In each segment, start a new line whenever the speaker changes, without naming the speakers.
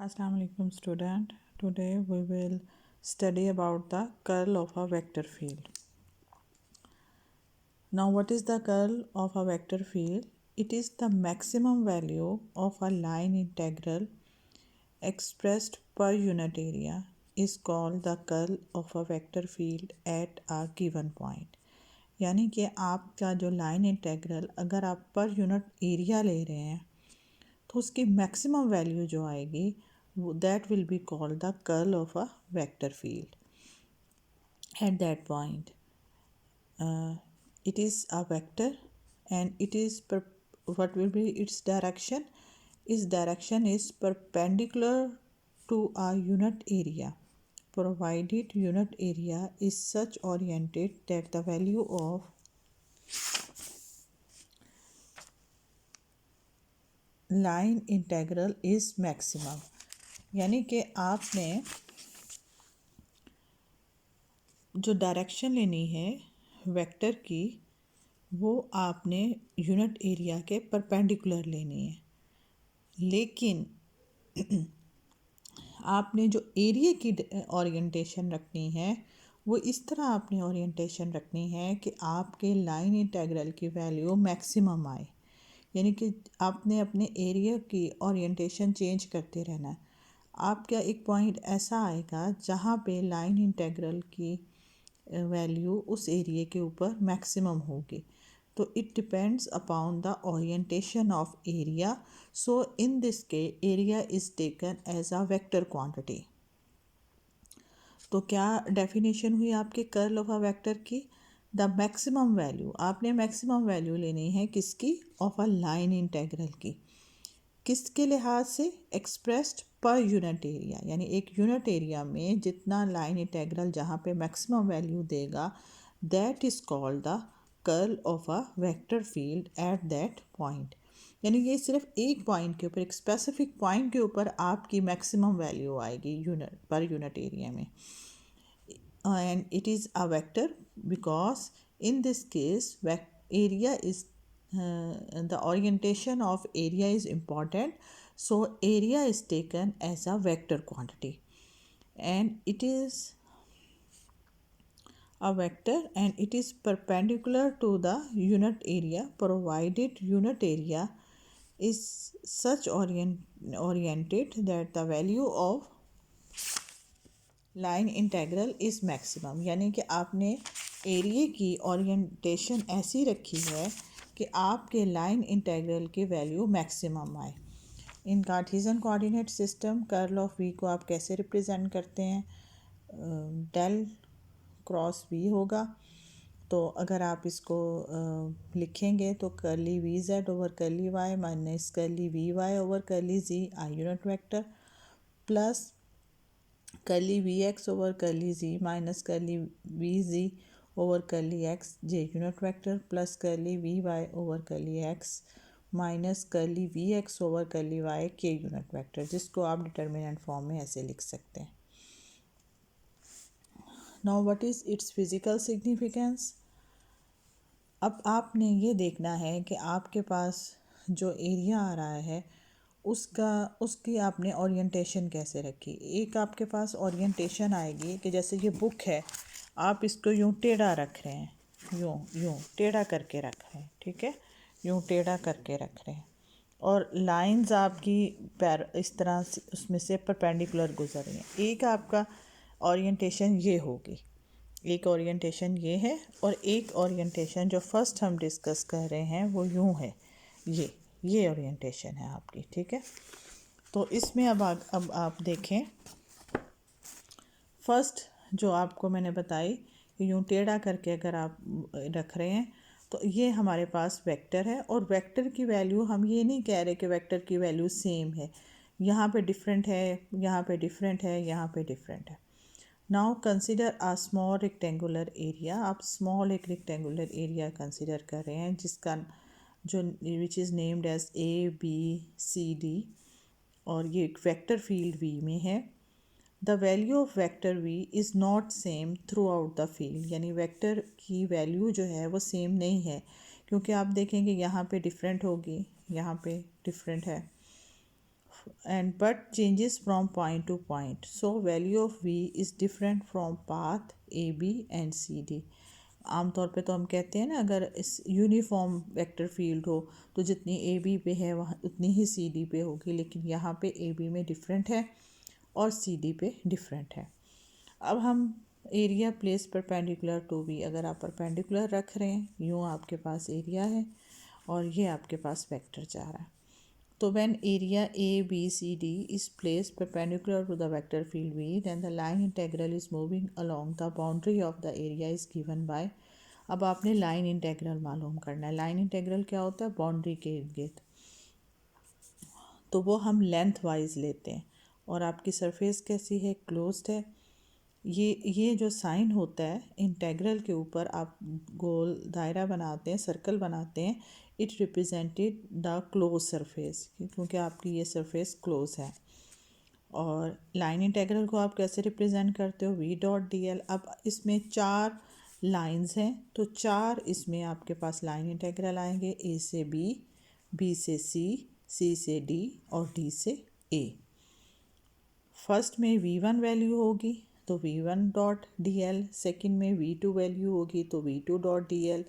Assalamu alaikum student. Today we will study about the curl of a vector field. Now what is the curl of a vector field? It is the maximum value of a line integral expressed per unit area is called the curl of a vector field at a given point. यानी कि आपका जो line integral अगर आप पर unit area ले रहे हैं तो उसकी मैक्सिमम वैल्यू जो आएगी that will be called the curl of a vector field at that point. It is a vector and it is what will be its direction. Its direction is perpendicular to a unit area provided unit area is such oriented that the value of line integral is maximum. यानी कि आपने जो direction लेनी है vector की वो आपने unit area के परपेंडिकुलर लेनी है, लेकिन आपने जो एरिया की ओरिएंटेशन रखनी है वो इस तरह आपने ओरिएंटेशन रखनी है कि आपके लाइन इंटेग्रल की वैल्यू मैक्सिमम आए। यानी कि आपने अपने एरिया की ओरिएंटेशन चेंज करते रहना है। आपका एक पॉइंट ऐसा आएगा जहाँ पे लाइन इंटेग्रल की वैल्यू उस एरिया के ऊपर मैक्सिमम होगी। तो it depends upon the orientation of area. So in this के area is taken as a vector quantity. तो क्या डेफिनेशन हुई आपके कर्ल ऑफ अ वेक्टर की? द मैक्सिमम वैल्यू, आपने मैक्सिमम वैल्यू लेनी है किसकी? ऑफ अ लाइन इंटेग्रल की। किसके लिहाज से? एक्सप्रेस्ड पर यूनिट एरिया, यानी एक यूनिट एरिया में जितना लाइन इंटेग्रल जहाँ पे मैक्सिमम वैल्यू देगा that is called the curl of a vector field at that point. यानी ये सिर्फ एक पॉइंट के ऊपर, एक स्पेसिफिक पॉइंट के ऊपर आपकी मैक्सिमम वैल्यू आएगी यूनिट पर यूनिट एरिया में। And it is a vector because in this case area is the orientation of area is important, so area is taken as a vector quantity and it is a vector and it is perpendicular to the unit area provided unit area is such oriented that the value of line integral is maximum. यानी कि आपने area की orientation ऐसी रखी है कि आपके line integral की वैल्यू मैक्सिमम आए। In Cartesian coordinate system curl of V को आप कैसे रिप्रेजेंट करते हैं? डेल क्रॉस वी होगा। तो अगर आप इसको लिखेंगे तो curly v z over curly y minus curly v y over curly z i unit vector plus curly v x over curly z minus curly v z over curly x j unit vector plus curly v y over curly x minus curly v x over curly y k unit vector, जिसको आप determinant form में ऐसे लिख सकते हैं। Now what is its physical significance? अब आपने ये देखना है कि आपके पास जो एरिया आ रहा है उसकी आपने ओरिएंटेशन कैसे रखी। एक आपके पास ओरिएंटेशन आएगी कि जैसे ये बुक है, आप इसको यूँ टेढ़ा रख रहे हैं, यूँ टेढ़ा करके रख रहे हैं, ठीक है, यूँ टेढ़ा करके रख रहे हैं और लाइंस आपकी पैर इस तरह से उसमें से परपेंडिकुलर गुजर रही हैं। एक आपका ओरिएंटेशन ये होगी, एक ओरिएंटेशन ये है और एक ओरिएंटेशन जो फर्स्ट हम डिस्कस कर रहे हैं वो यूँ है, ये ओरिएंटेशन है आपकी, ठीक है। तो इसमें अब आप देखें, फर्स्ट जो आपको मैंने बताई कि यूँ टेढ़ा करके अगर आप रख रहे हैं तो ये हमारे पास वेक्टर है और वेक्टर की वैल्यू हम ये नहीं कह रहे कि वेक्टर की वैल्यू सेम है, यहाँ पे डिफरेंट है, यहाँ पे डिफरेंट है, यहाँ पे डिफरेंट है। Now consider a small rectangular area. आप स्मॉल एक रेक्टेंगुलर एरिया कंसिडर कर रहे हैं जिसका जो which is named as ABCD और ये एक वेक्टर फील्ड V में है। The value of vector V is not same throughout the field, यानी वेक्टर की वैल्यू जो है वो सेम नहीं है, क्योंकि आप देखेंगे यहाँ पे डिफरेंट होगी, यहाँ पे डिफरेंट है। and but changes from point to point. So value of v is different from path AB and CD. आमतौर पे तो हम कहते हैं ना, अगर इस यूनिफॉर्म वेक्टर फील्ड हो तो जितनी ए बी पे है वहाँ उतनी ही सी डी पे होगी, लेकिन यहाँ पे ए बी में डिफरेंट है और सी डी पे डिफरेंट है। अब हम area place perpendicular to be, अगर आप परपेंडिकुलर रख रहे हैं, यूँ आपके पास एरिया है और ये आपके पास वेक्टर जा रहा है, तो when area ABCD is placed perpendicular to the vector field V, then the line integral is moving along the boundary of the area is given by। अब आपने लाइन इंटेग्रल मालूम करना है। लाइन इंटेग्रल क्या होता है? बाउंड्री के इर्द गिर्द, तो वो हम लेंथ वाइज लेते हैं। और आपकी सरफेस कैसी है? क्लोज्ड है। ये जो साइन होता है इंटेग्रल के ऊपर, आप गोल दायरा बनाते हैं, सर्कल बनाते हैं, it represented the close surface, क्योंकि आपकी ये सरफेस क्लोज है। और लाइन इंटेग्रल को आप कैसे रिप्रेजेंट करते हो? V dot D L. अब इसमें 4 लाइंस हैं, तो 4 इसमें आपके पास लाइन इंटेग्रल आएंगे, ए से बी, बी से सी से डी और डी से ए। फर्स्ट में V1 वैल्यू होगी तो V1 dot D L, second में V2 वैल्यू होगी तो V2 dot D L,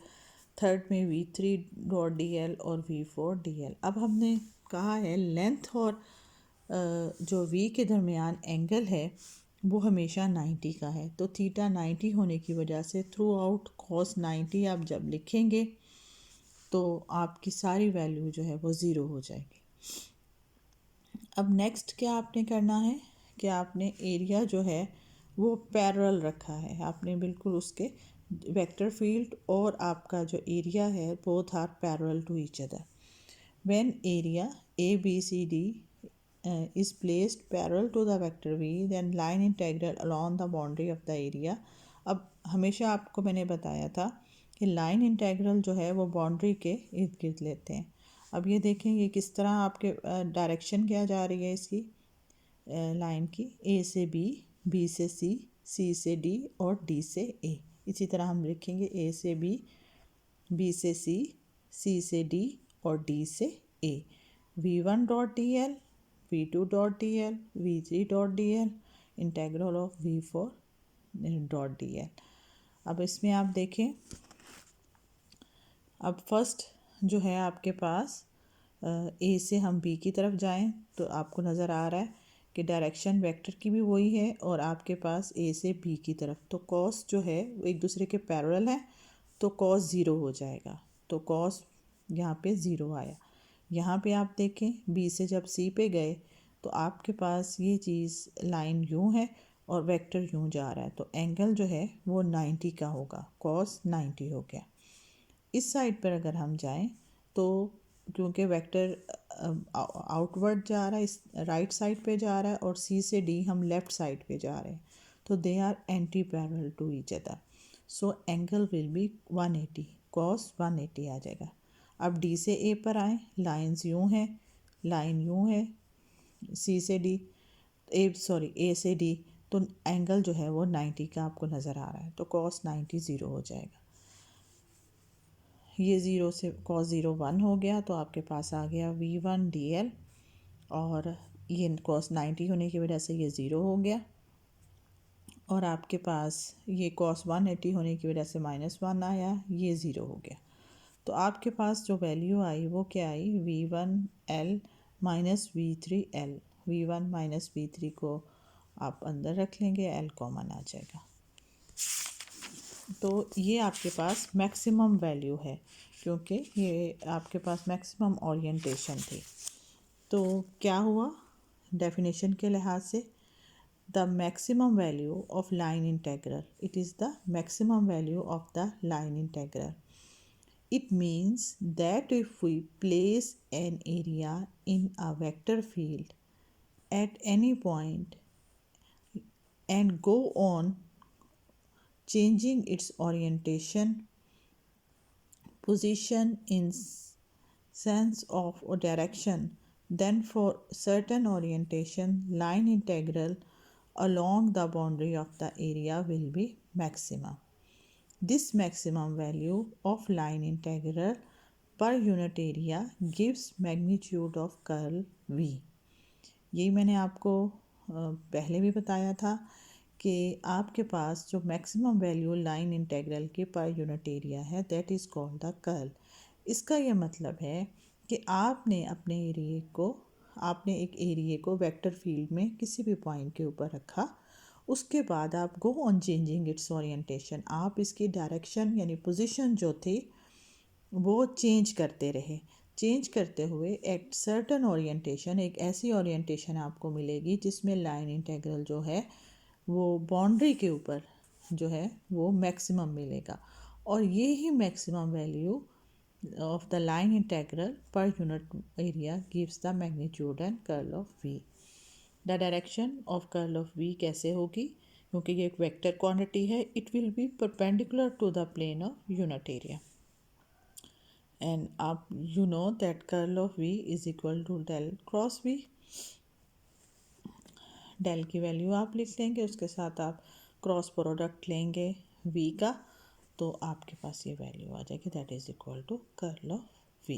third में V3 डॉट डी एल और V4 डी एल। अब हमने कहा है लेंथ और जो V के दरमियान एंगल है वो हमेशा 90 का है, तो थीटा 90 होने की वजह से थ्रू आउट कॉस 90 आप जब लिखेंगे तो आपकी सारी वैल्यू जो है वो ज़ीरो हो जाएगी। अब नेक्स्ट क्या आपने करना है कि आपने एरिया जो है वो पैरेलल रखा है, आपने बिल्कुल उसके वेक्टर फील्ड और आपका जो एरिया है both are parallel to each other. When area A B C D is placed parallel to the vector v, then line integral along the boundary of the area। अब हमेशा आपको मैंने बताया था कि लाइन इंटेग्रल जो है वो बाउंड्री के इर्द गिर्द लेते हैं। अब ये देखें ये किस तरह आपके डायरेक्शन क्या जा रही है इसकी लाइन की, ए से बी, बी से सी से डी और डी से ए। इसी तरह हम लिखेंगे ए से बी, बी से सी से डी और डी से ए। V1 dot D L, V2 dot D L, V3 dot D L, integral of V4 dot D L. अब इसमें आप देखें, अब फर्स्ट जो है आपके पास ए से हम बी की तरफ जाएं तो आपको नज़र आ रहा है कि डायरेक्शन वेक्टर की भी वही है और आपके पास ए से बी की तरफ, तो कॉस जो है वो एक दूसरे के पैरेलल है, तो कॉस ज़ीरो हो जाएगा, तो कॉस यहाँ पे ज़ीरो आया। यहाँ पे आप देखें बी से जब सी पे गए तो आपके पास ये चीज़ लाइन यूँ है और वेक्टर यूँ जा रहा है, तो एंगल जो है वो 90 का होगा, कॉस 90 हो गया। इस साइड पर अगर हम जाएं तो क्योंकि वेक्टर आउटवर्ड जा रहा है, इस राइट साइड पे जा रहा है और सी से डी हम लेफ़्ट साइड पे जा रहे हैं, तो they are anti parallel to each other, so angle will be 180, cos 180 आ जाएगा। अब डी से ए पर आए, लाइन्स यूँ हैं, लाइन यूँ है, सी से डी ए से डी, तो एंगल जो है वो 90 का आपको नज़र आ रहा है, तो कॉस 90 ज़ीरो हो जाएगा। ये ज़ीरो से कॉस ज़ीरो 1 हो गया, तो आपके पास आ गया V1 डी एल, और ये कॉस 90 होने की वजह से ये ज़ीरो हो गया, और आपके पास ये कॉस 180 होने की वजह से -1 आया, ये ज़ीरो हो गया। तो आपके पास जो वैल्यू आई वो क्या आई? V1L minus V3L। V1 minus V3 को आप अंदर रख लेंगे, L कॉमन आ जाएगा। तो ये आपके पास मैक्सिमम वैल्यू है, क्योंकि ये आपके पास मैक्सिमम ओरिएंटेशन थी। तो क्या हुआ डेफिनेशन के लिहाज से? The maximum value of line integral, it is the maximum value of the line integral. It means that if we place an area in a vector field at any point and go on changing its orientation, position in sense of direction, then for certain orientation line integral along the boundary of the area will be maximum. This maximum value of line integral per unit area gives magnitude of curl V. यही मैंने आपको पहले भी बताया था कि आपके पास जो मैक्सिमम वैल्यू लाइन इंटीग्रल के पर यूनिट एरिया है that is called the curl. इसका ये मतलब है कि आपने एक एरिया को वेक्टर फील्ड में किसी भी पॉइंट के ऊपर रखा, उसके बाद आप go on changing it's orientation, आप इसकी डायरेक्शन यानी पोजीशन जो थी वो चेंज करते रहे। चेंज करते हुए एक सर्टन ओरिएंटेशन, एक ऐसी ओरिएंटेशन आपको मिलेगी जिसमें लाइन इंटीग्रल जो है वो बाउंड्री के ऊपर जो है वो मैक्सिमम मिलेगा। और ये ही maximum value of the line integral per unit area gives the magnitude and curl of V. The direction of curl of V कैसे होगी, क्योंकि ये एक वेक्टर क्वांटिटी है, it will be perpendicular to the plane of unit area. And आप you know that curl of V is equal to del cross V. Del की value आप लिख लेंगे, उसके साथ आप क्रॉस प्रोडक्ट लेंगे वी का, तो आपके पास ये वैल्यू आ जाएगी that is equal to curl of we.